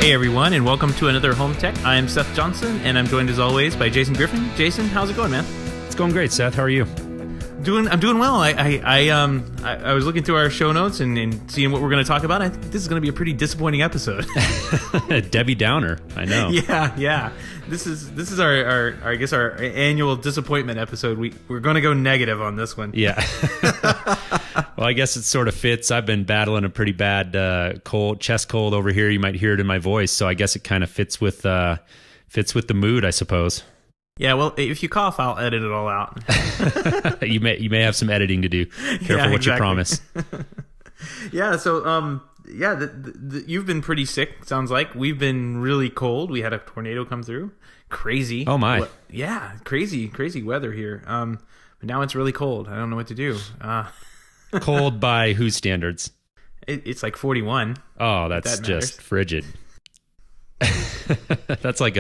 Hey everyone, and welcome to another Home Tech. I am Seth Johnson, and I'm joined as always by Jason Griffin. Jason, how's it going, man? It's going great, Seth. How are you? I'm doing well. I was looking through our show notes and seeing what we're going to talk about. I think this is going to be a pretty disappointing episode. Debbie Downer, I know. Yeah. This is our I guess our annual disappointment episode. We're going to go negative on this one. Yeah. Well, I guess it sort of fits. I've been battling a pretty bad chest cold over here. You might hear it in my voice, so I guess it kind of fits with the mood, I suppose. Yeah, well, if you cough, I'll edit it all out. You may have some editing to do. Careful what you promise. Yeah, so you've been pretty sick, sounds like. We've been really cold. We had a tornado come through. Crazy. Oh my. Yeah, crazy weather here. But now it's really cold. I don't know what to do. Cold by whose standards? It's like 41. Oh, that's just frigid. That's like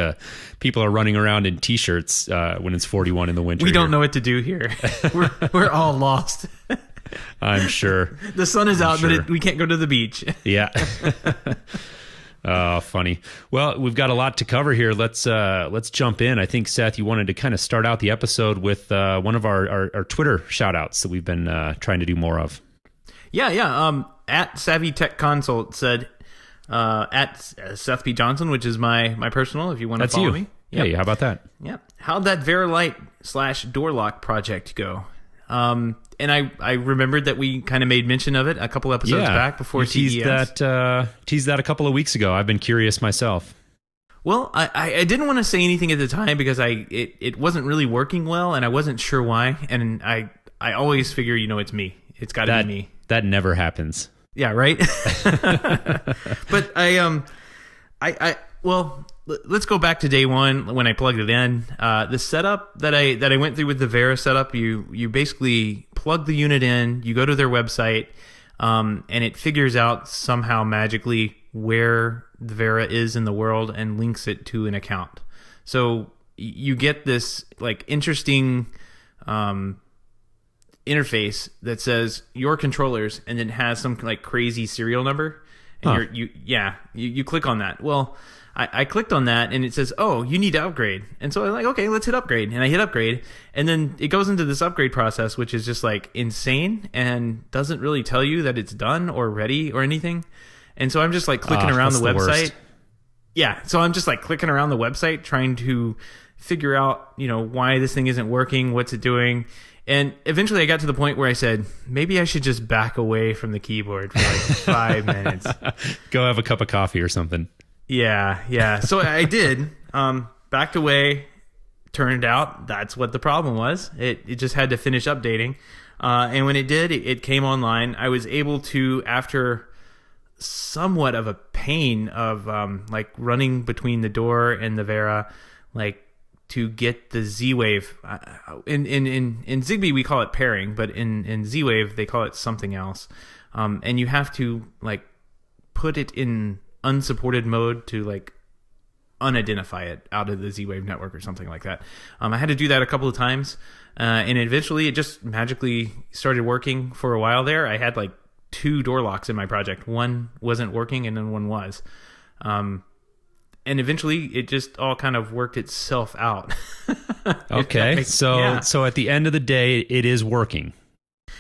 people are running around in t-shirts when it's 41 in the winter. We don't know what to do here. We're all lost. I'm sure. The sun is out, but we can't go to the beach. Yeah. Oh, funny. Well, we've got a lot to cover here. Let's jump in. I think, Seth, you wanted to kind of start out the episode with one of our Twitter shout-outs that we've been trying to do more of. Yeah. At Savvy Tech Consult said, at Seth P. Johnson, which is my personal, if you want to follow me. Yep. Hey, how about that? Yep. How'd that Verilight / door lock project go? And I remembered that we kind of made mention of it a couple episodes back before CES. Teased that a couple of weeks ago. I've been curious myself. Well, I didn't want to say anything at the time because it wasn't really working well, and I wasn't sure why. And I always figure, it's me. It's got to be me. That never happens. Yeah, right? But well, let's go back to day one when I plugged it in. The setup that I went through with the Vera setup, you basically plug the unit in, you go to their website, and it figures out somehow magically where the Vera is in the world and links it to an account. So you get this like interesting interface that says your controllers, and then has some like crazy serial number, and you click on that. Well, I clicked on that, and it says, oh, you need to upgrade. And so I'm like, okay, let's hit upgrade. And I hit upgrade, and then it goes into this upgrade process, which is just like insane and doesn't really tell you that it's done or ready or anything. And so I'm just like clicking around the website. Yeah, so I'm just like clicking around the website trying to figure out, why this thing isn't working, what's it doing. And eventually I got to the point where I said, maybe I should just back away from the keyboard for like 5 minutes. Go have a cup of coffee or something. Yeah. So I did. Backed away. Turned out that's what the problem was. It just had to finish updating. And when it did, it came online. I was able to, after somewhat of a pain of like running between the door and the Vera, like to get the Z-Wave. In Zigbee we call it pairing, but in Z-Wave they call it something else. And you have to like put it in unsupported mode to like unidentify it out of the Z-Wave network or something like that. I had to do that a couple of times, and eventually it just magically started working for a while there. I had like 2 door locks in my project. One wasn't working, and then one was. And eventually it just all kind of worked itself out. Okay, so at the end of the day, it is working.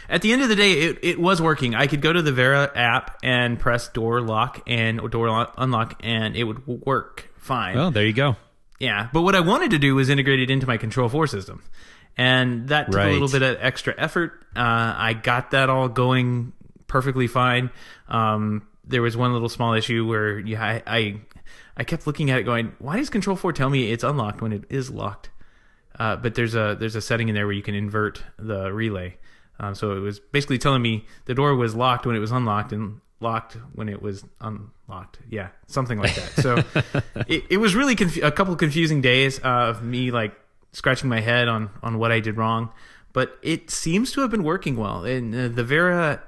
At the end of the day, it was working. I could go to the Vera app and press door lock or door unlock, and it would work fine. Well, there you go. Yeah, but what I wanted to do was integrate it into my Control 4 system. And that took a little bit of extra effort. I got that all going perfectly fine. There was one little small issue where I kept looking at it going, why does Control 4 tell me it's unlocked when it is locked? But there's a setting in there where you can invert the relay. So it was basically telling me the door was locked when it was unlocked and locked when it was unlocked. Yeah, something like that. So it was really a couple of confusing days of me like scratching my head on what I did wrong. But it seems to have been working well. And the Vera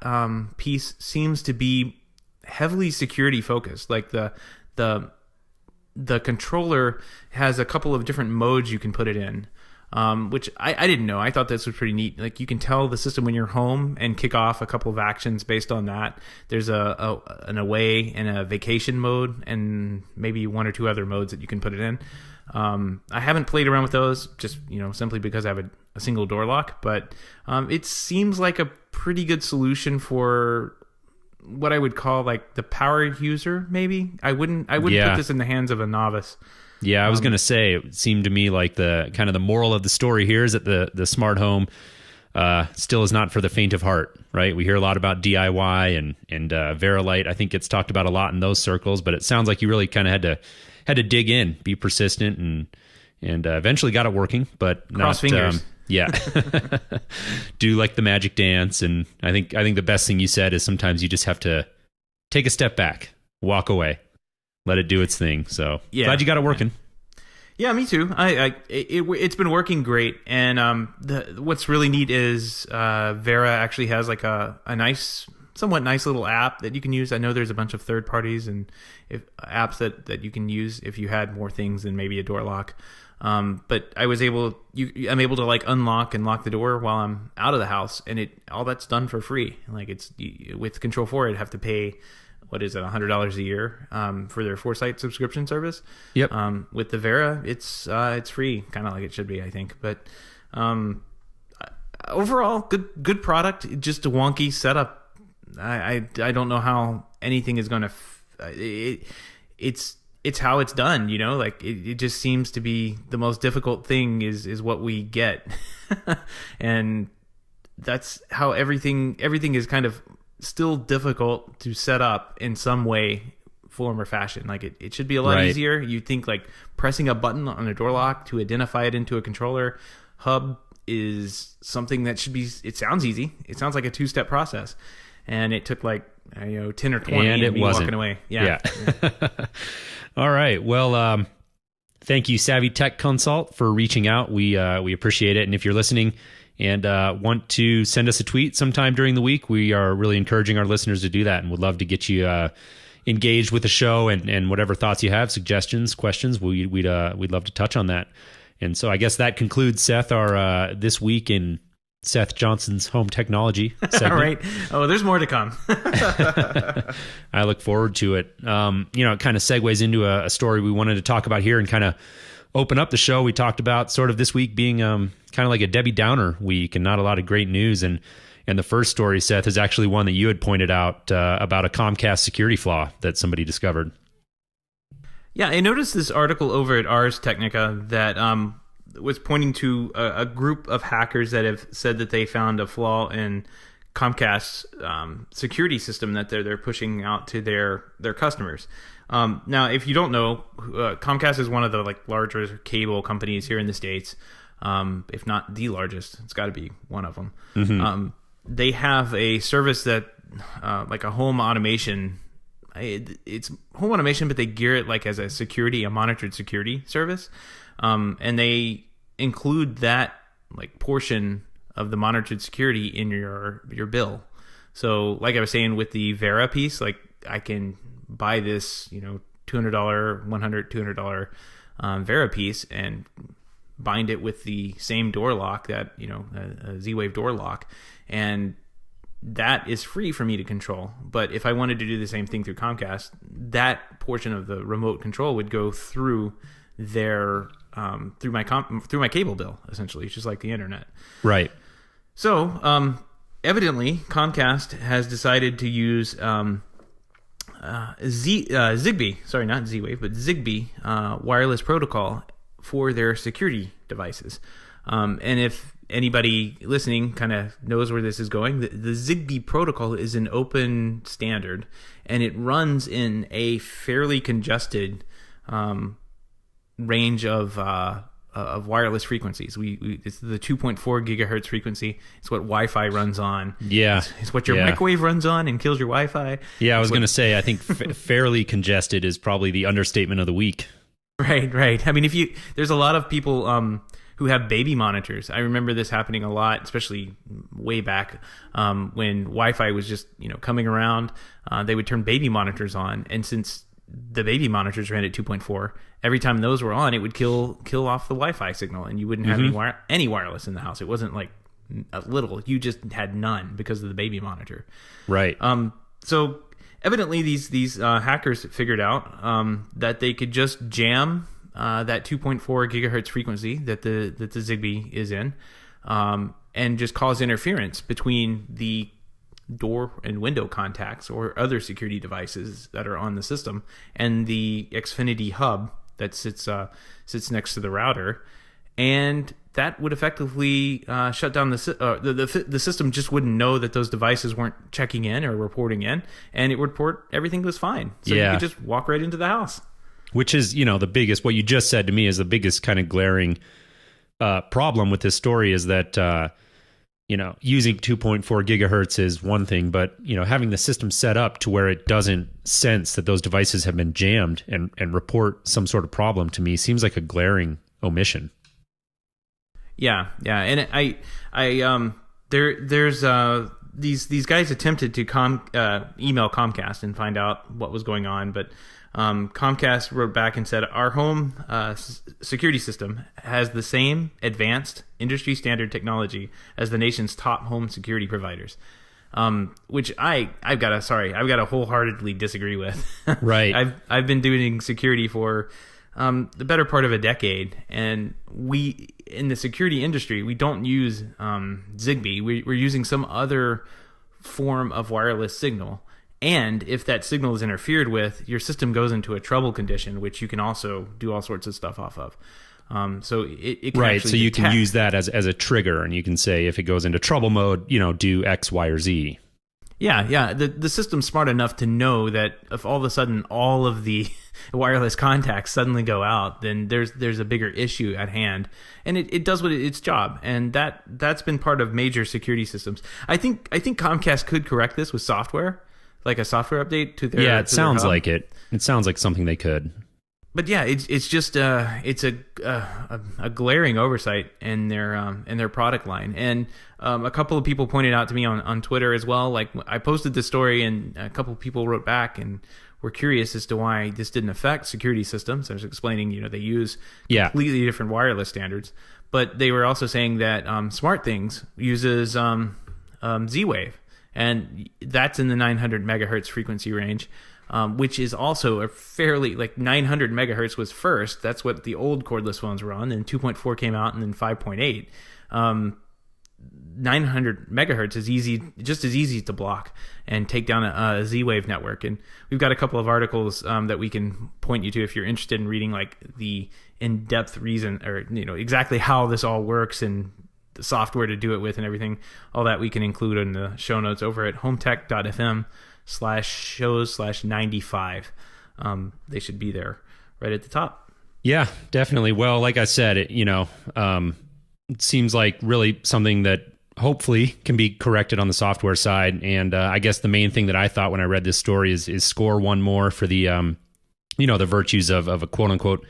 piece seems to be heavily security focused. Like the controller has a couple of different modes you can put it in. which I didn't know. I thought this was pretty neat. Like, you can tell the system when you're home and kick off a couple of actions based on that. There's an away and a vacation mode, and maybe one or two other modes that you can put it in. I haven't played around with those, just simply because I have a single door lock, but it seems like a pretty good solution for what I would call like the power user. Maybe I wouldn't put this in the hands of a novice. Yeah, I was going to say, it seemed to me like the kind of the moral of the story here is that the smart home still is not for the faint of heart, right? We hear a lot about DIY and Verilight. I think it's talked about a lot in those circles, but it sounds like you really kind of had to dig in, be persistent, and eventually got it working, but cross fingers. Yeah. Do like the magic dance. And I think the best thing you said is sometimes you just have to take a step back, walk away, let it do its thing. So glad you got it working. Yeah, me too. It's been working great. And what's really neat is Vera actually has like a somewhat nice little app that you can use. I know there's a bunch of third parties and apps that you can use if you had more things than maybe a door lock. But I'm able to like unlock and lock the door while I'm out of the house, and all that's done for free. Like, it's with Control 4, I'd have to pay, what is it, $100 a year for their Foresight subscription service. Yep. With the Vera, it's free, kind of like it should be, I think. But overall, good product. Just a wonky setup. I don't know how anything is going to. It's how it's done, like it just seems to be the most difficult thing is what we get. And that's how everything is kind of still difficult to set up in some way, form, or fashion. Like, it should be a lot easier. You think like pressing a button on a door lock to identify it into a controller hub is something that should be, it sounds easy. It sounds like a 2-step process. And it took like 10 or 20 and it wasn't. Walking away. Yeah. All right. Well, thank you, Savvy Tech Consult, for reaching out. We appreciate it. And if you're listening and want to send us a tweet sometime during the week, we are really encouraging our listeners to do that, and would love to get you engaged with the show and whatever thoughts you have, suggestions, questions. We'd love to touch on that. And so I guess that concludes, Seth, our this week in Seth Johnson's home technology segment. All right. Oh, there's more to come. I look forward to it. It kind of segues into a story we wanted to talk about here and kind of open up the show. We talked about sort of this week being kind of like a Debbie Downer week and not a lot of great news. And the first story, Seth, is actually one that you had pointed out about a Comcast security flaw that somebody discovered. Yeah, I noticed this article over at Ars Technica that was pointing to a group of hackers that have said that they found a flaw in Comcast's security system that they're pushing out to their customers. Now, if you don't know, Comcast is one of the larger cable companies here in the States, if not the largest. It's got to be one of them. Mm-hmm. They have a service that like a home automation. It's home automation, but they gear it like as a monitored security service. And they include that portion of the monitored security in your bill. So like I was saying with the Vera piece, I can buy this, $200, $100, $200 Vera piece and bind it with the same door lock that, a Z-Wave door lock. And that is free for me to control. But if I wanted to do the same thing through Comcast, that portion of the remote control would go through their through my cable bill, essentially, just like the internet. Right. So evidently Comcast has decided to use Zigbee, sorry, not Z-Wave, but Zigbee wireless protocol for their security devices. And if anybody listening kind of knows where this is going, the Zigbee protocol is an open standard, and it runs in a fairly congested range of wireless frequencies. It's the 2.4 gigahertz frequency. It's what Wi-Fi runs on. Yeah, it's what your microwave runs on and kills your Wi-Fi. Yeah, I was going to say, I think fairly congested is probably the understatement of the week. Right. I mean, there's a lot of people who have baby monitors. I remember this happening a lot, especially way back when Wi-Fi was just coming around. They would turn baby monitors on, and since the baby monitors ran at 2.4. Every time those were on, it would kill off the Wi-Fi signal, and you wouldn't have any wireless in the house. It wasn't like a little; you just had none because of the baby monitor. Right. So evidently, these hackers figured out that they could just jam that 2.4 gigahertz frequency that the Zigbee is in, and just cause interference between the door and window contacts or other security devices that are on the system and the Xfinity hub that sits next to the router, and that would effectively shut down the system. Just wouldn't know that those devices weren't checking in or reporting in, and it would report everything was fine. So you could just walk right into the house. Which is, the biggest, what you just said to me is the biggest kind of glaring problem with this story is that, using 2.4 gigahertz is one thing, but, having the system set up to where it doesn't sense that those devices have been jammed and report some sort of problem to me seems like a glaring omission. Yeah. And there's these guys attempted to email Comcast and find out what was going on, but Comcast wrote back and said, our home security system has the same advanced industry standard technology as the nation's top home security providers, which I've got to wholeheartedly disagree with. Right. I've been doing security for the better part of a decade, and we in the security industry we don't use Zigbee. We're using some other form of wireless signal. And if that signal is interfered with, your system goes into a trouble condition, which you can also do all sorts of stuff off of. So it can right. So you can use that as a trigger, and you can say if it goes into trouble mode, do X, Y, or Z. Yeah. The system's smart enough to know that if all of a sudden all of the wireless contacts suddenly go out, then there's a bigger issue at hand, and it does its job, and that's been part of major security systems. I think Comcast could correct this with software. Like a software update to their it sounds like it. It sounds like something they could. But yeah, it's just it's a glaring oversight in their product line, and a couple of people pointed out to me on Twitter as well. Like I posted this story, and a couple of people wrote back and were curious as to why this didn't affect security systems. I was explaining, they use completely different wireless standards, but they were also saying that SmartThings uses Z-Wave. And that's in the 900 megahertz frequency range, which is also a fairly, 900 megahertz was first. That's what the old cordless phones were on. Then 2.4 came out, and then 5.8. 900 megahertz is just as easy to block and take down a Z-Wave network. And we've got a couple of articles that we can point you to if you're interested in reading the in-depth reason, or exactly how this all works and the software to do it with and everything. All that we can include in the show notes over at HomeTech.fm/shows/95. They should be there right at the top. Yeah, definitely. Well, like I said, it seems like really something that hopefully can be corrected on the software side. And I guess the main thing that I thought when I read this story is score one more for the, the virtues of a quote unquote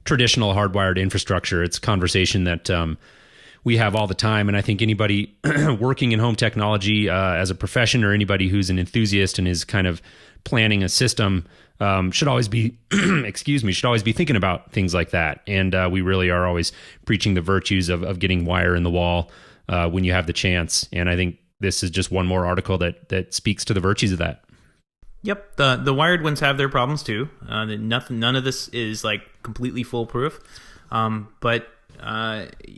traditional hardwired infrastructure. It's a conversation that, we have all the time. And I think anybody working in home technology as a profession, or anybody who's an enthusiast and is kind of planning a system should always be, should always be thinking about things like that. And we really are always preaching the virtues of getting wire in the wall when you have the chance. And I think this is just one more article that speaks to the virtues of that. Yep. The wired ones have their problems too. None of this is completely foolproof. But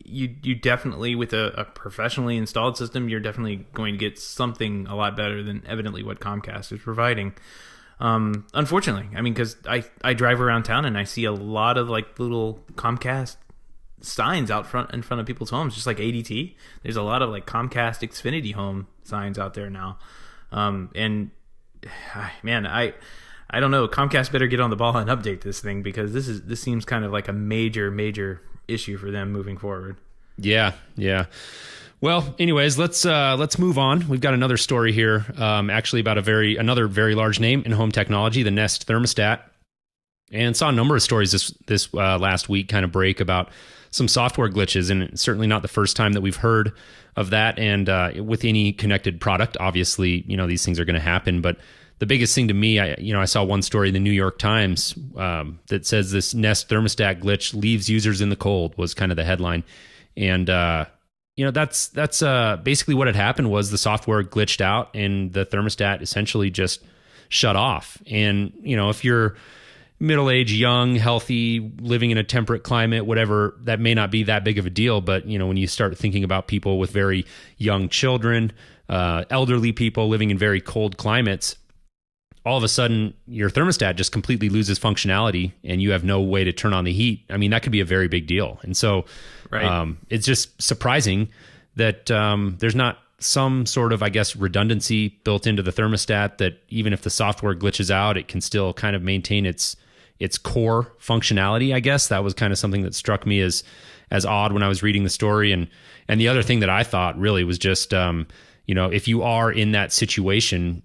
you definitely, with a professionally installed system, you're definitely going to get something a lot better than evidently what Comcast is providing. Unfortunately, because I drive around town and I see a lot of little Comcast signs in front of people's homes, just like ADT. There's a lot of Comcast Xfinity home signs out there now. And man, I don't know. Comcast better get on the ball and update this thing, because this seems kind of like a major issue for them moving forward. Yeah. Well, anyways, let's move on. We've got another story here, actually about another very large name in home technology, the Nest thermostat, and saw a number of stories this last week kind of break about some software glitches, and it's certainly not the first time that we've heard of that. And with any connected product, obviously, these things are going to happen, but the biggest thing to me, I saw one story in the New York Times that says this Nest thermostat glitch leaves users in the cold, was kind of the headline. And, that's basically what had happened was the software glitched out and the thermostat essentially just shut off. And, if you're middle-aged, young, healthy, living in a temperate climate, whatever, that may not be that big of a deal. But, when you start thinking about people with very young children, elderly people living in very cold climates, all of a sudden your thermostat just completely loses functionality and you have no way to turn on the heat. I mean, that could be a very big deal. And so it's just surprising that there's not some sort of, I guess, redundancy built into the thermostat that even if the software glitches out, it can still kind of maintain its core functionality. I guess that was kind of something that struck me as odd when I was reading the story. And the other thing that I thought really was just, if you are in that situation,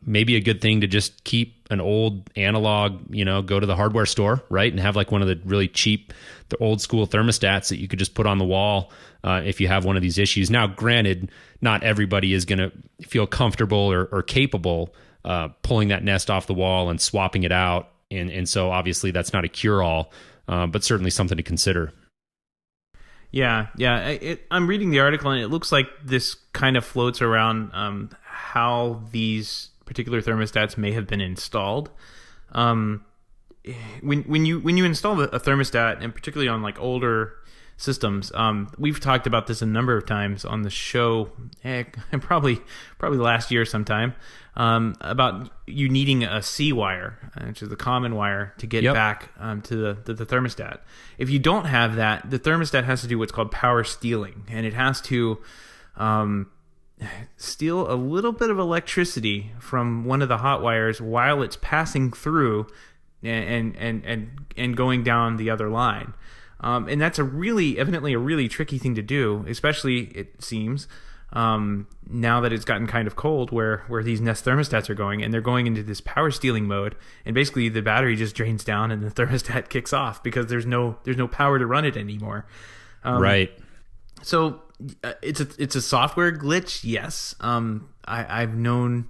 maybe a good thing to just keep an old analog, go to the hardware store, right? And have like one of the really cheap, the old school thermostats that you could just put on the wall if you have one of these issues. Now, granted, not everybody is going to feel comfortable or capable pulling that Nest off the wall and swapping it out. And so obviously that's not a cure-all, but certainly something to consider. Yeah. I'm reading the article, and it looks like this kind of floats around how these particular thermostats may have been installed. When you install a thermostat, and particularly on like older systems, we've talked about this a number of times on the show, probably last year sometime, about you needing a C wire, which is the common wire, to get back to the thermostat. If you don't have that, the thermostat has to do what's called power stealing, and it has to steal a little bit of electricity from one of the hot wires while it's passing through and going down the other line. And that's evidently a really tricky thing to do, especially, it seems, now that it's gotten kind of cold where these Nest thermostats are going, and they're going into this power stealing mode, and basically the battery just drains down and the thermostat kicks off because there's no power to run it anymore. Right. So it's a software glitch, yes. I've known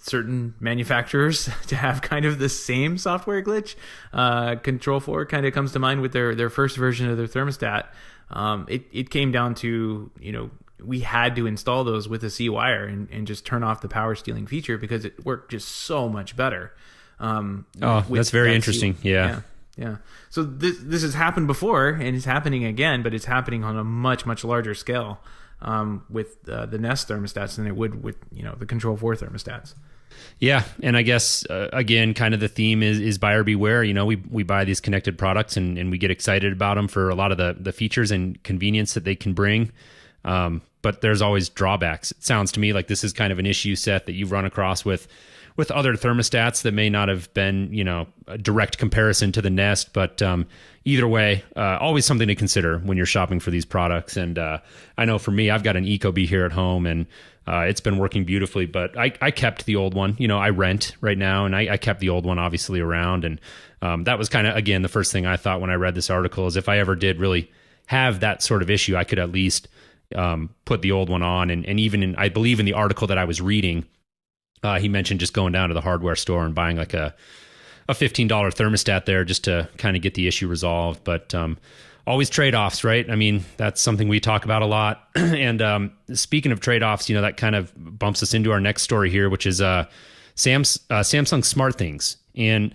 certain manufacturers to have kind of the same software glitch. Control4 kind of comes to mind with their first version of their thermostat. It came down to, we had to install those with a C wire and just turn off the power stealing feature because it worked just so much better. That's very interesting. Yeah. So this has happened before, and it's happening again, but it's happening on a much, much larger scale with the Nest thermostats than it would with the Control4 thermostats. Yeah, and I guess again, kind of the theme is buyer beware. We buy these connected products and we get excited about them for a lot of the features and convenience that they can bring. But there's always drawbacks. It sounds to me like this is kind of an issue, Seth, that you've run across with other thermostats that may not have been, a direct comparison to the Nest, but either way, always something to consider when you're shopping for these products. And I know for me, I've got an Ecobee here at home, and it's been working beautifully, but I kept the old one. I rent right now, and I kept the old one obviously around. And that was kind of, again, the first thing I thought when I read this article is if I ever did really have that sort of issue, I could at least put the old one on. And even I believe in the article that I was reading, he mentioned just going down to the hardware store and buying like a $15 thermostat there just to kind of get the issue resolved. But always trade-offs, right? I mean, that's something we talk about a lot. And speaking of trade-offs, that kind of bumps us into our next story here, which is Samsung Smart Things. And,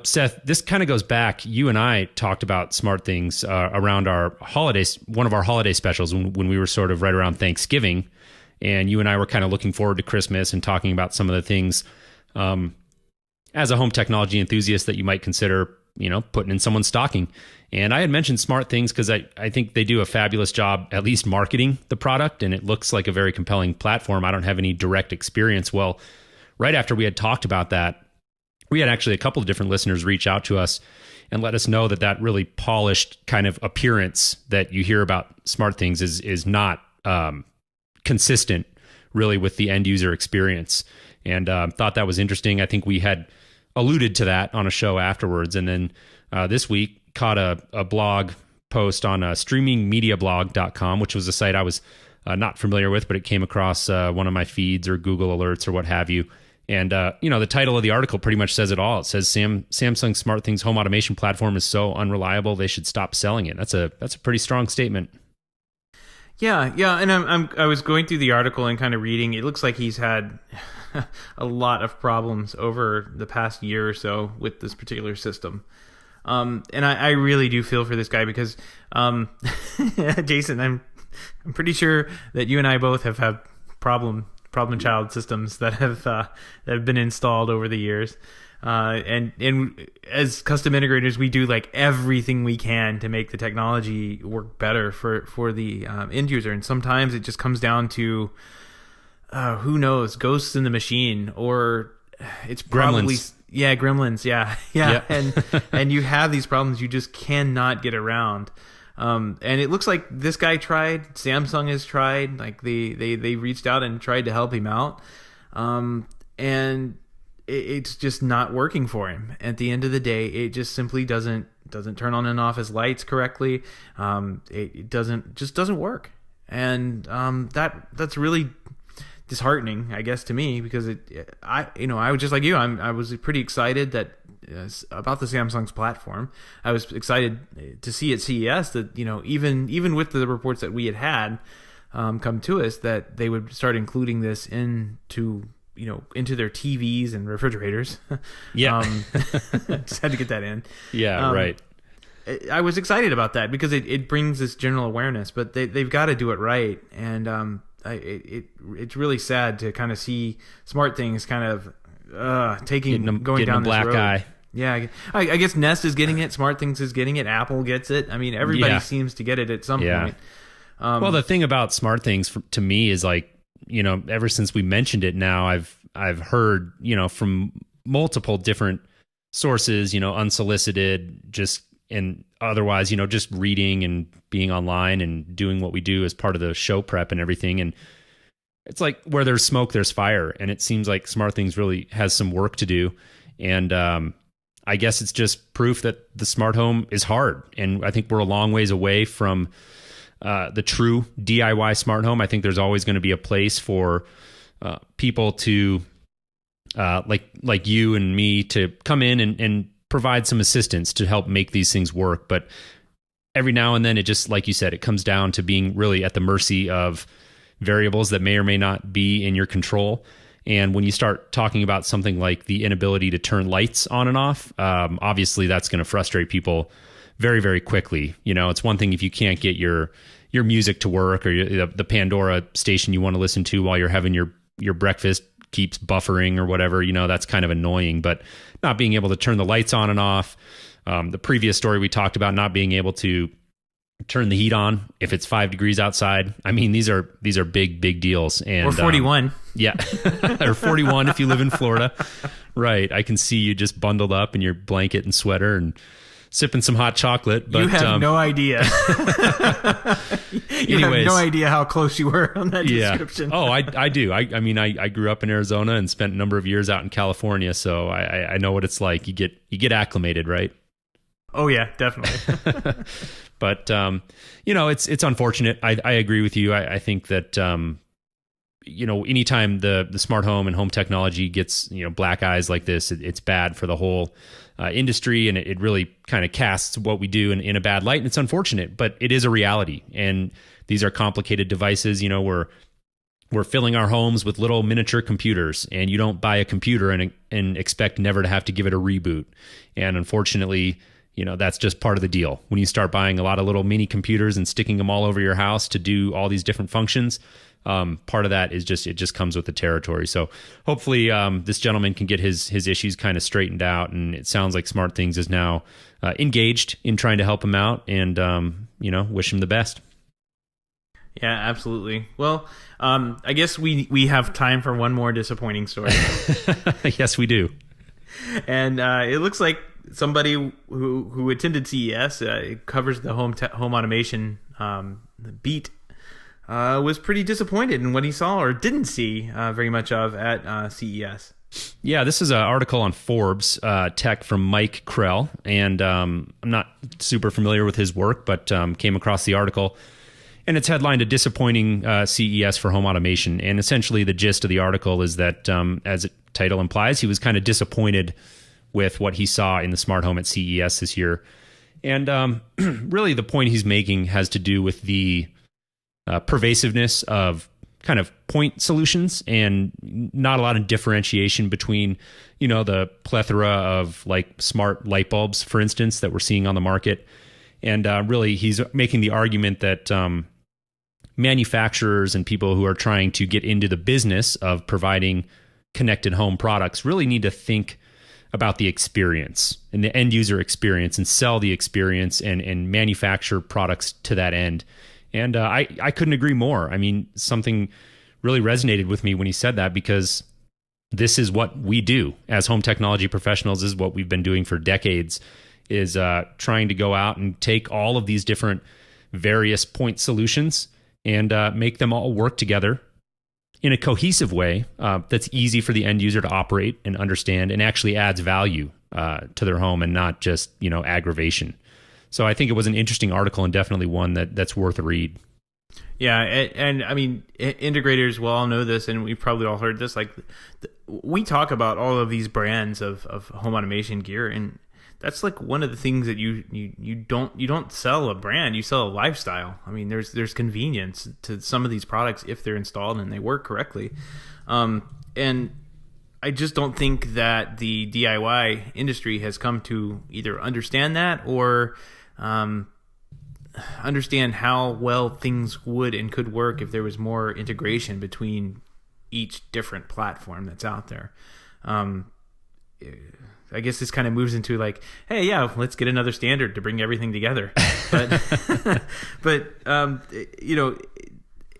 Seth, this kind of goes back. You and I talked about Smart Things around our holidays, one of our holiday specials when we were sort of right around Thanksgiving. And you and I were kind of looking forward to Christmas and talking about some of the things as a home technology enthusiast that you might consider, putting in someone's stocking. And I had mentioned Smart Things because I think they do a fabulous job at least marketing the product, and it looks like a very compelling platform. I don't have any direct experience. Well, right after we had talked about that, we had actually a couple of different listeners reach out to us and let us know that really polished kind of appearance that you hear about Smart Things is not consistent really with the end user experience. And thought that was interesting. I think we had alluded to that on a show afterwards. And then this week caught a blog post on streamingmediablog.com, which was a site I was not familiar with, but it came across one of my feeds or Google alerts or what have you. And, the title of the article pretty much says it all. It says Samsung SmartThings home automation platform is so unreliable, they should stop selling it. That's a pretty strong statement. Yeah. And I was going through the article and kind of reading. It looks like he's had a lot of problems over the past year or so with this particular system. And I really do feel for this guy because, Jason, I'm pretty sure that you and I both have had problem child systems that have been installed over the years. And as custom integrators, we do like everything we can to make the technology work better for the end user. And sometimes it just comes down to, who knows, ghosts in the machine, or it's probably gremlins. Yeah. And you have these problems you just cannot get around. And it looks like this guy tried. Samsung has tried. Like they reached out and tried to help him out, and it's just not working for him. At the end of the day, it just simply doesn't turn on and off his lights correctly. It doesn't work, and that's really disheartening, I guess, to me, because I was just like you. I was pretty excited about the Samsung's platform. I was excited to see at CES that even with the reports that we had come to us, that they would start including this into their TVs and refrigerators. Yeah, just had to get that in. Yeah, right. I was excited about that because it brings this general awareness, but they've got to do it right, and it's really sad to kind of see SmartThings kind of going down this black road. eye. Yeah, I guess Nest is getting it, SmartThings is getting it, Apple gets it. I mean, everybody seems to get it at some point. Well, the thing about SmartThings to me is like, ever since we mentioned it now, I've heard, from multiple different sources, unsolicited, just and otherwise, just reading and being online and doing what we do as part of the show prep and everything. And it's like where there's smoke, there's fire. And it seems like SmartThings really has some work to do. And I guess it's just proof that the smart home is hard. And I think we're a long ways away from the true DIY smart home. I think there's always going to be a place for people to like you and me to come in and provide some assistance to help make these things work. But every now and then, it just, like you said, it comes down to being really at the mercy of variables that may or may not be in your control. And when you start talking about something like the inability to turn lights on and off, obviously that's going to frustrate people very, very quickly. It's one thing if you can't get your music to work, or the Pandora station you want to listen to while you're having your breakfast keeps buffering or whatever, that's kind of annoying. But not being able to turn the lights on and off, the previous story we talked about, not being able to turn the heat on if it's 5 degrees outside. I mean, these are big deals. And or 41. Yeah. Or 41 if you live in Florida. Right. I can see you just bundled up in your blanket and sweater and sipping some hot chocolate. But you have no idea. You have no idea how close you were on that description. Oh, I do. I mean, I grew up in Arizona and spent a number of years out in California, so I know what it's like. You get acclimated, right? Oh yeah, definitely. But it's unfortunate. I agree with you. I think that anytime the smart home and home technology gets black eyes like this, it's bad for the whole industry, and it really kind of casts what we do in a bad light. And it's unfortunate, but it is a reality. And these are complicated devices. We're filling our homes with little miniature computers, and you don't buy a computer and expect never to have to give it a reboot. And unfortunately, that's just part of the deal. When you start buying a lot of little mini computers and sticking them all over your house to do all these different functions, part of that is it just comes with the territory. So hopefully this gentleman can get his issues kind of straightened out. And it sounds like SmartThings is now engaged in trying to help him out, and wish him the best. Yeah, absolutely. Well, I guess we have time for one more disappointing story. Yes, we do. And it looks like somebody who attended CES, covers the home automation beat, was pretty disappointed in what he saw or didn't see very much of at CES. Yeah, this is an article on Forbes Tech from Mike Krell, and I'm not super familiar with his work, but came across the article. And it's headlined a disappointing CES for home automation. And essentially the gist of the article is that, as the title implies, he was kind of disappointed with what he saw in the smart home at CES this year. And really the point he's making has to do with the pervasiveness of kind of point solutions and not a lot of differentiation between, the plethora of like smart light bulbs, for instance, that we're seeing on the market. And really he's making the argument that manufacturers and people who are trying to get into the business of providing connected home products really need to think about the experience and the end user experience and sell the experience and manufacture products to that end. And I couldn't agree more. I mean, something really resonated with me when he said that, because this is what we do as home technology professionals. This is what we've been doing for decades, is trying to go out and take all of these different various point solutions and make them all work together in a cohesive way that's easy for the end user to operate and understand, and actually adds value to their home and not just, aggravation. So I think it was an interesting article and definitely one that's worth a read. Yeah, and I mean, integrators will all know this, and we've probably all heard this. Like, we talk about all of these brands of home automation gear, and that's like one of the things that you don't sell a brand, you sell a lifestyle. I mean, there's convenience to some of these products if they're installed and they work correctly, and I just don't think that the DIY industry has come to either understand that or understand how well things would and could work if there was more integration between each different platform that's out there. I guess this kind of moves into like, hey, yeah, let's get another standard to bring everything together. But,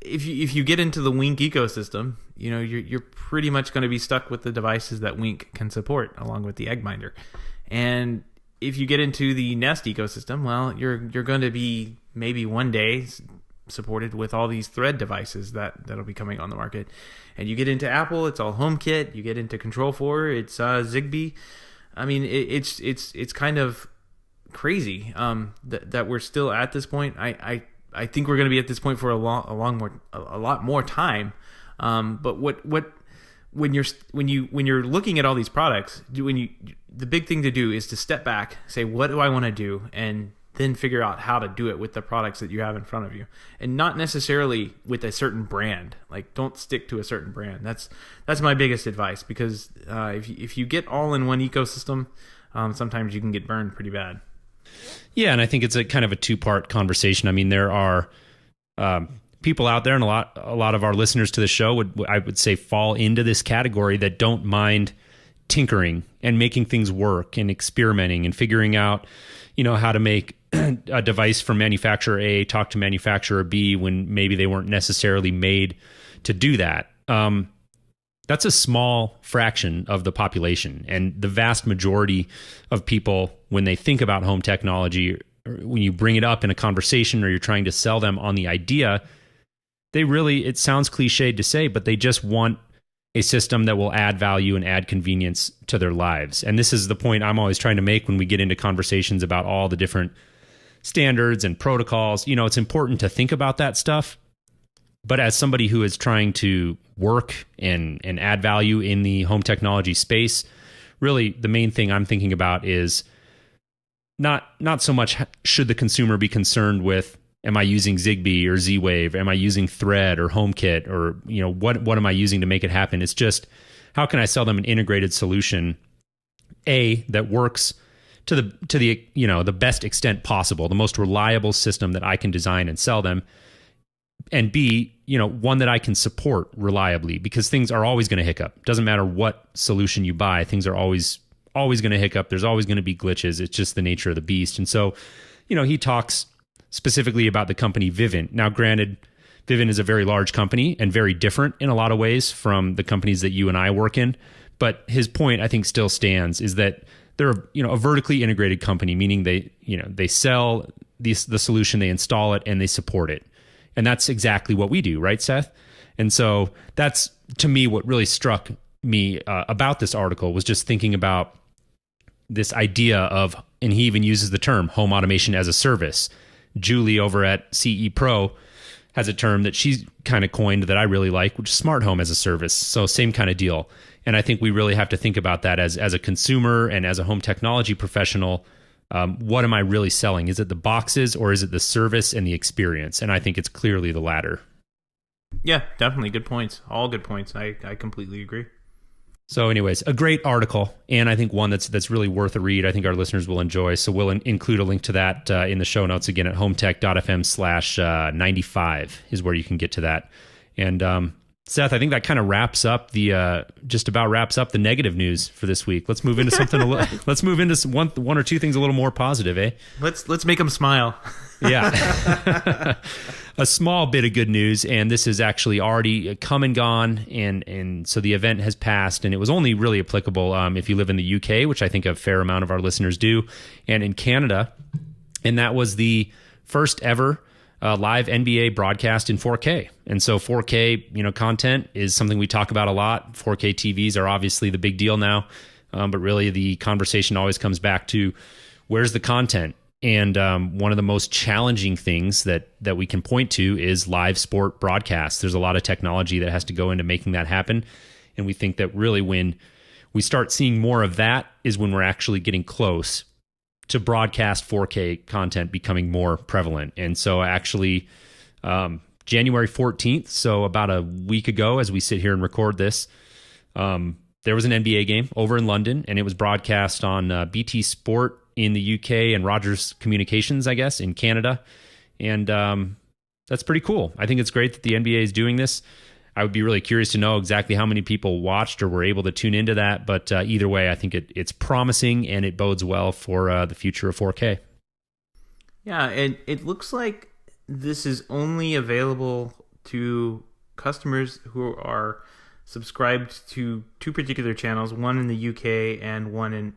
if you get into the Wink ecosystem, you're pretty much going to be stuck with the devices that Wink can support, along with the Egg Minder. And if you get into the Nest ecosystem, well, you're going to be maybe one day supported with all these Thread devices that'll be coming on the market. And you get into Apple, it's all HomeKit. You get into Control4, it's Zigbee. I mean, it's kind of crazy that we're still at this point. I think we're going to be at this point for a lot more time. But when you're looking at all these products, the big thing to do is to step back, say, what do I want to do, and then figure out how to do it with the products that you have in front of you, and not necessarily with a certain brand. Like, don't stick to a certain brand. That's my biggest advice, because if you get all in one ecosystem, sometimes you can get burned pretty bad. Yeah, and I think it's a kind of a two-part conversation. I mean, there are people out there, and a lot of our listeners to the show I would say fall into this category, that don't mind tinkering and making things work and experimenting and figuring out, how to make a device from manufacturer A talk to manufacturer B when maybe they weren't necessarily made to do that. That's a small fraction of the population, and the vast majority of people, when they think about home technology, or when you bring it up in a conversation or you're trying to sell them on the idea, it sounds cliched to say, but they just want a system that will add value and add convenience to their lives. And this is the point I'm always trying to make when we get into conversations about all the different standards and protocols. It's important to think about that stuff. But as somebody who is trying to work and add value in the home technology space, really the main thing I'm thinking about is not so much should the consumer be concerned with, am I using Zigbee or Z-Wave? Am I using Thread or HomeKit? Or, what am I using to make it happen? It's just, how can I sell them an integrated solution, that works to the the best extent possible, the most reliable system that I can design and sell them, and B, one that I can support reliably, because things are always going to hiccup. Doesn't matter what solution you buy, things are always going to hiccup. There's always going to be glitches. It's just the nature of the beast. And so, he talks specifically about the company Vivint. Now, granted, Vivint is a very large company and very different in a lot of ways from the companies that you and I work in. But his point, I think, still stands, is that they're a vertically integrated company, meaning they sell the solution, they install it, and they support it. And that's exactly what we do, right, Seth? And so that's, to me, what really struck me about this article, was just thinking about this idea of, and he even uses the term home automation as a service. Julie over at CE Pro has a term that she's kind of coined that I really like, which is smart home as a service. So same kind of deal. And I think we really have to think about that as a consumer and as a home technology professional. What am I really selling? Is it the boxes or is it the service and the experience? And I think it's clearly the latter. Yeah, definitely. Good points. All good points. I completely agree. So anyways, a great article, and I think one that's really worth a read. I think our listeners will enjoy. So we'll include a link to that in the show notes again at HomeTech.fm/95 is where you can get to that. And Seth, I think that kind of wraps up the negative news for this week. Let's move into something. Let's move into one or two things a little more positive, eh? Let's make them smile. Yeah. A small bit of good news, and this is actually already come and gone, and so the event has passed, and it was only really applicable if you live in the UK, which I think a fair amount of our listeners do, and in Canada, and that was the first ever live NBA broadcast in 4K. And so 4K, content is something we talk about a lot. 4K TVs are obviously the big deal now, but really the conversation always comes back to where's the content? And one of the most challenging things that we can point to is live sport broadcasts. There's a lot of technology that has to go into making that happen. And we think that really when we start seeing more of that is when we're actually getting close to broadcast 4K content becoming more prevalent. And so actually January 14th, so about a week ago as we sit here and record this, there was an NBA game over in London, and it was broadcast on BT Sport in the UK and Rogers Communications, I guess, in Canada. And that's pretty cool. I think it's great that the NBA is doing this. I would be really curious to know exactly how many people watched or were able to tune into that. But either way, I think it's promising and it bodes well for the future of 4K. Yeah, and it looks like this is only available to customers who are subscribed to two particular channels, one in the UK and one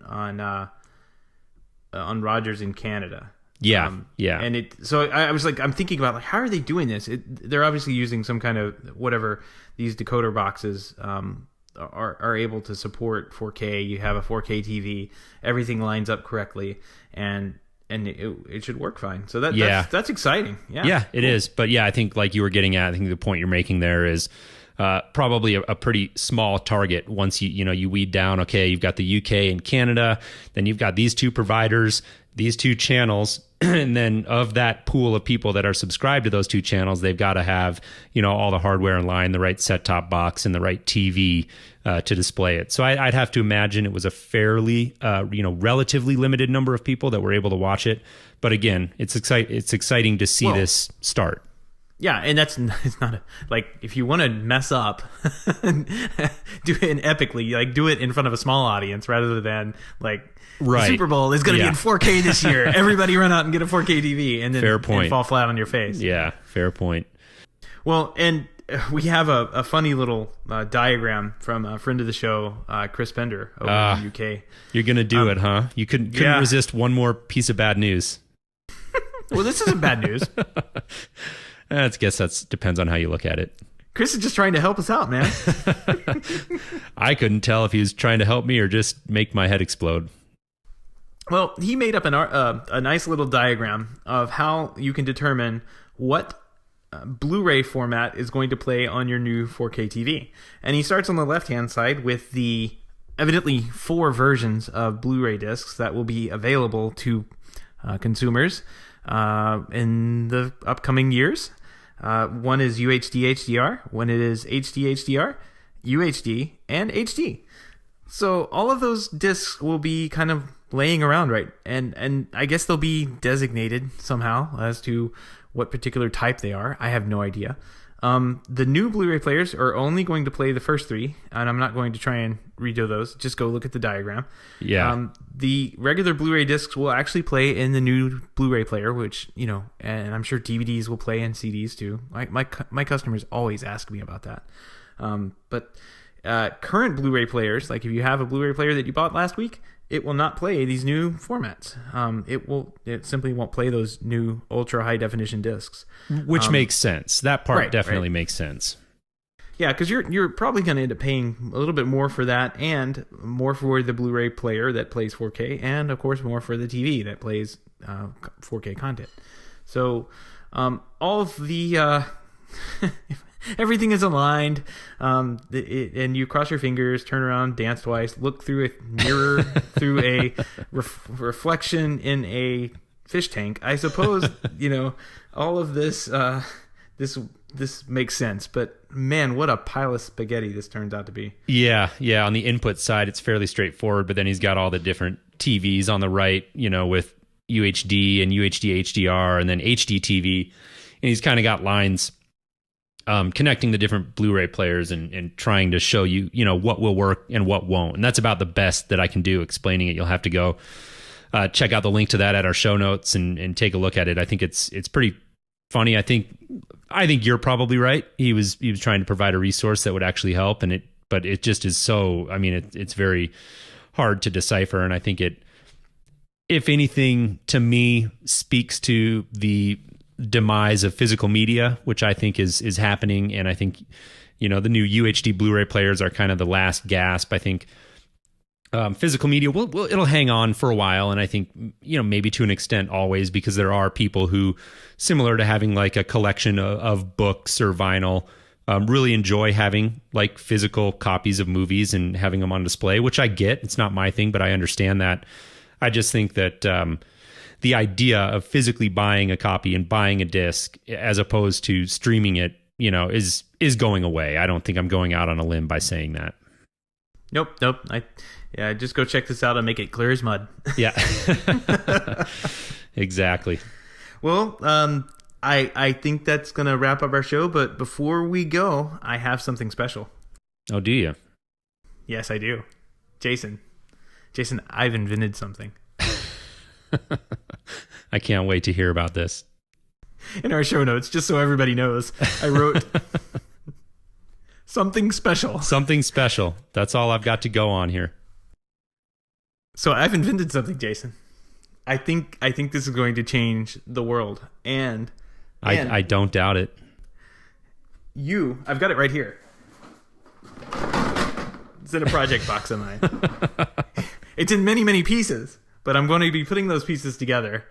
on Rogers in Canada. Yeah, yeah. And so I was like, I'm thinking about how are they doing this? They're obviously using some kind of whatever these decoder boxes are able to support 4K. You have a 4K TV, everything lines up correctly, and it should work fine. So that's exciting. Yeah, it is. But yeah, I think like you were getting at, I think the point you're making there is probably a pretty small target. Once you weed down, okay, you've got the UK and Canada, then you've got these two providers, these two channels, and then of that pool of people that are subscribed to those two channels, they've got to have all the hardware in line, the right set-top box, and the right TV to display it. So I'd have to imagine it was a fairly relatively limited number of people that were able to watch it. But again, it's exciting to see this start. Yeah, and it's not like if you want to mess up, do it epically, like do it in front of a small audience rather than like the Super Bowl is going to be in 4K this year. Everybody run out and get a 4K TV and then fair point. And fall flat on your face. Yeah, fair point. Well, and we have a funny little diagram from a friend of the show, Chris Pender over in the UK. You're going to do it, huh? You couldn't resist one more piece of bad news. Well, this isn't bad news. I guess that depends on how you look at it. Chris is just trying to help us out, man. I couldn't tell if he was trying to help me or just make my head explode. Well, he made up a nice little diagram of how you can determine what Blu-ray format is going to play on your new 4K TV. And he starts on the left-hand side with the evidently 4 versions of Blu-ray discs that will be available to consumers in the upcoming years. One is UHD HDR, one is HD HDR, UHD, and HD. So all of those discs will be kind of laying around, right? And I guess they'll be designated somehow as to what particular type they are. I have no idea. The new Blu-ray players are only going to play the first 3, and I'm not going to try and redo those. Just go look at the diagram. Yeah. The regular Blu-ray discs will actually play in the new Blu-ray player, which, and I'm sure DVDs will play and CDs too. My customers always ask me about that. But current Blu-ray players, like if you have a Blu-ray player that you bought last week, it will not play these new formats. It simply won't play those new ultra high definition discs, which makes sense. That part definitely makes sense. Yeah, because you're probably going to end up paying a little bit more for that, and more for the Blu-ray player that plays 4K, and of course more for the TV that plays 4K content. So all of the Everything is aligned, and you cross your fingers, turn around, dance twice, look through a mirror, through a reflection in a fish tank. I suppose, all of this, this makes sense. But man, what a pile of spaghetti this turns out to be. Yeah. On the input side, it's fairly straightforward, but then he's got all the different TVs on the right, with UHD and UHD HDR, and then HD TV, and he's kind of got lines connecting the different Blu-ray players and trying to show you, what will work and what won't. And that's about the best that I can do explaining it. You'll have to go check out the link to that at our show notes and take a look at it. I think it's pretty funny. I think you're probably right. He was trying to provide a resource that would actually help, but it just is so, it's very hard to decipher. And I think it, if anything, to me, speaks to the demise of physical media, which I think is happening. And I think, the new UHD Blu-ray players are kind of the last gasp. I think physical media it'll hang on for a while. And I think, maybe to an extent always, because there are people who, similar to having like a collection of books or vinyl, really enjoy having like physical copies of movies and having them on display, which I get. It's not my thing, but I understand that. I just think that the idea of physically buying a copy and buying a disc as opposed to streaming it, is going away. I don't think I'm going out on a limb by saying that. Nope. Just go check this out and make it clear as mud. Yeah, exactly. Well, I think that's going to wrap up our show. But before we go, I have something special. Oh, do you? Yes, I do. Jason, I've invented something. I can't wait to hear about this. In our show notes, just so everybody knows, I wrote something special. Something special. That's all I've got to go on here. So I've invented something, Jason. I think this is going to change the world. And I don't doubt it. I've got it right here. It's in a project box of mine. It's in many, many pieces. But I'm going to be putting those pieces together,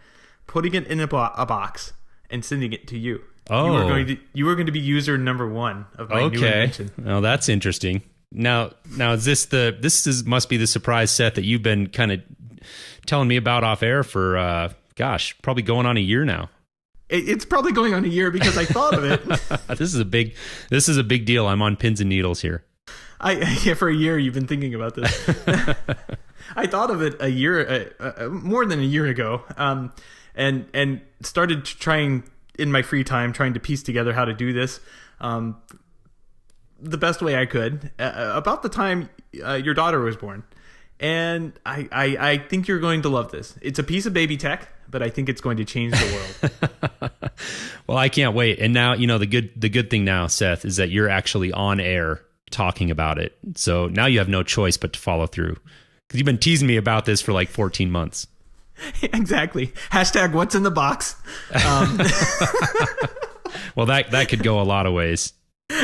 putting it in a box, and sending it to you. Oh. You are going to be user number 1 of my new invention. Oh, that's interesting. Now is must be the surprise set that you've been kind of telling me about off air for probably going on a year now. It's probably going on a year because I thought of it. This is a big deal. I'm on pins and needles here. For a year you've been thinking about this. I thought of it more than a year ago, and started trying in my free time, trying to piece together how to do this the best way I could. About the time your daughter was born, and I think you're going to love this. It's a piece of baby tech, but I think it's going to change the world. Well, I can't wait. And now the good thing now, Seth, is that you're actually on air talking about it. So now you have no choice but to follow through. Because you've been teasing me about this for like 14 months. Exactly. # what's in the box. Well, that could go a lot of ways.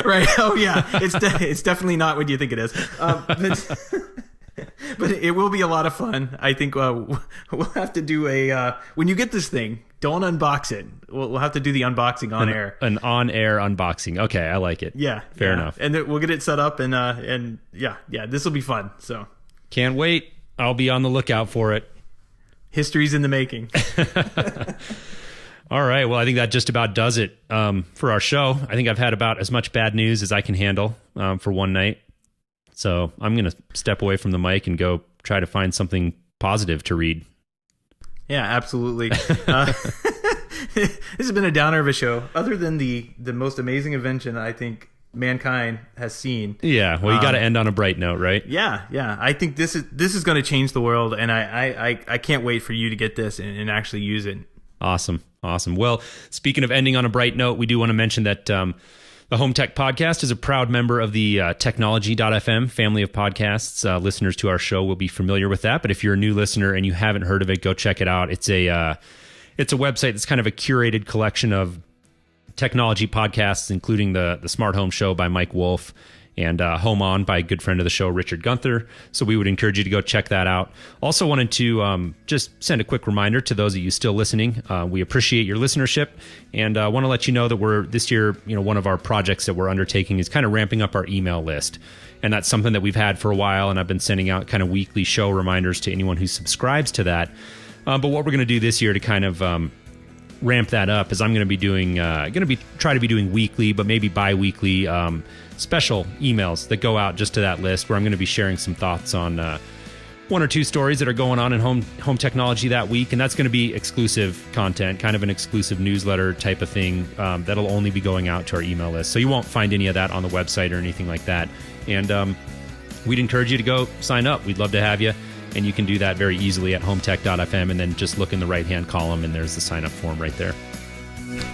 Right. Oh, yeah. It's definitely not what you think it is. But it will be a lot of fun. I think we'll have to do when you get this thing, don't unbox it. We'll have to do the unboxing on air. An on-air unboxing. Okay, I like it. Yeah. Fair enough. And we'll get it set up and this will be fun. So can't wait. I'll be on the lookout for it. History's in the making. All right. Well, I think that just about does it for our show. I think I've had about as much bad news as I can handle for one night. So I'm going to step away from the mic and go try to find something positive to read. Yeah, absolutely. This has been a downer of a show. Other than the most amazing invention I think mankind has seen. Yeah, well, you got to end on a bright note, right? Yeah. I think this is going to change the world, and I can't wait for you to get this and actually use it. Awesome. Well, speaking of ending on a bright note, we do want to mention that the Home Tech Podcast is a proud member of the Technology.fm family of podcasts. Listeners to our show will be familiar with that, but if you're a new listener and you haven't heard of it, go check it out. It's a website that's kind of a curated collection of technology podcasts, including the Smart Home Show by Mike Wolf and Home On by a good friend of the show, Richard Gunther. So we would encourage you to go check that out. Also wanted to just send a quick reminder to those of you still listening. We appreciate your listenership, and want to let you know that this year, one of our projects that we're undertaking is kind of ramping up our email list. And that's something that we've had for a while, and I've been sending out kind of weekly show reminders to anyone who subscribes to that. But what we're going to do this year to kind of ramp that up is I'm going to be doing, try to be doing weekly, but maybe bi-weekly special emails that go out just to that list, where I'm going to be sharing some thoughts on one or two stories that are going on in home technology that week. And that's going to be exclusive content, kind of an exclusive newsletter type of thing that'll only be going out to our email list. So you won't find any of that on the website or anything like that. And we'd encourage you to go sign up. We'd love to have you. And you can do that very easily at HomeTech.fm, and then just look in the right-hand column, and there's the sign-up form right there.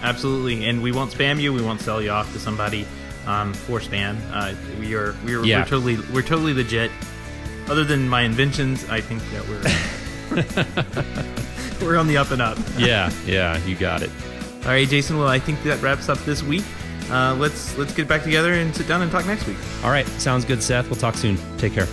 Absolutely. And we won't spam you. We won't sell you off to somebody for spam. We're totally legit. Other than my inventions, I think that we're on the up and up. Yeah, you got it. All right, Jason. Well, I think that wraps up this week. Let's get back together and sit down and talk next week. All right, sounds good, Seth. We'll talk soon. Take care.